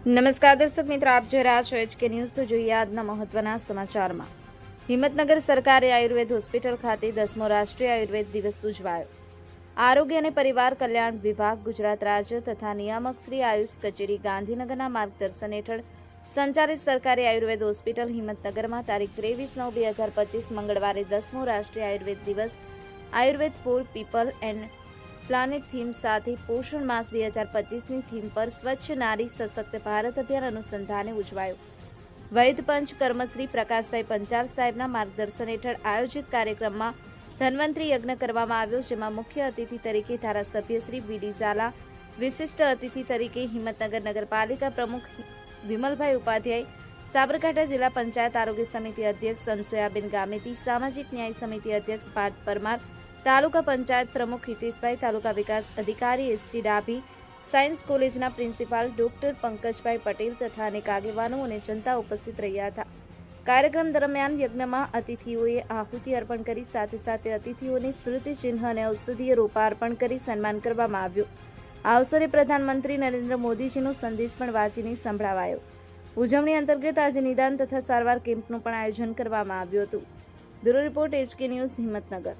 નમસ્કાર દર્શક મિત્રો, આપ જોઈ રહ્યા છો HK ન્યૂઝ। તો જોઈએ આજના મહત્વના સમાચારમાં। હિંમતનગર સરકારી આયુર્વેદ હોસ્પિટલ ખાતે 10મો રાષ્ટ્રીય આયુર્વેદ દિવસ ઉજવાયો। આરોગ્ય અને પરિવાર કલ્યાણ વિભાગ, ગુજરાત રાજ્ય તથા નિયામક શ્રી આયુષ કચેરી ગાંધીનગરના માર્ગદર્શન હેઠળ સંચાલિત સરકારી આયુર્વેદ હોસ્પિટલ હિંમતનગરમાં તારીખ 23/9/2025 મંગળવારે 10મો રાષ્ટ્રીય આયુર્વેદ દિવસ Ayurveda for people and planet theme સાથે પોષણ માસ 2025ની થીમ પર સ્વચ્છ નારી સશક્ત ભારત અભિયાન અનુસંધાને ઉજવાયો। વૈદ પંચ કર્મશ્રી પ્રકાશભાઈ પંચાલ સાહેબના માર્ગદર્શન હેઠળ આયોજિત કાર્યક્રમમાં ધન્વંતરી યજ્ઞ કરવામાં આવ્યો, જેમાં મુખ્ય અતિથિ તરીકે ધારાસભ્ય શ્રી BD ઝાલા, વિશિષ્ટ અતિથિ તરીકે હિંમતનગર નગરપાલિકા પ્રમુખ વિમલભાઈ ઉપાધ્યાય, સાબરકાંઠા જિલ્લા પંચાયત આરોગ્ય સમિતિ અધ્યક્ષ અનસુયાબેન ગામેતી, સામાજિક ન્યાય સમિતિ અધ્યક્ષ પાર્થ પરમાર, તાલુકા પંચાયત પ્રમુખ હિતેશભાઈ, તાલુકા વિકાસ અધિકારી SG ડાભી, સાયન્સ કોલેજના પ્રિન્સિપાલ ડોક્ટર પંકજભાઈ પટેલ તથા અનેક આગેવાનો અને જનતા ઉપસ્થિત રહ્યા હતા। કાર્યક્રમ દરમિયાન યજ્ઞમાં અતિથિઓએ આહુતિ અર્પણ કરી સાથે સાથે અતિથિઓને સ્મૃતિચિહ્ન અને ઔષધીય રોપા અર્પણ કરી સન્માન કરવામાં આવ્યું। આ અવસરે પ્રધાનમંત્રી નરેન્દ્ર મોદીજીનો સંદેશ પણ વાંચીને સંભળાવાયો। ઉજવણી અંતર્ગત આજે નિદાન તથા સારવાર કેમ્પનું પણ આયોજન કરવામાં આવ્યું હતું। Bureau report HK news, Himmatnagar.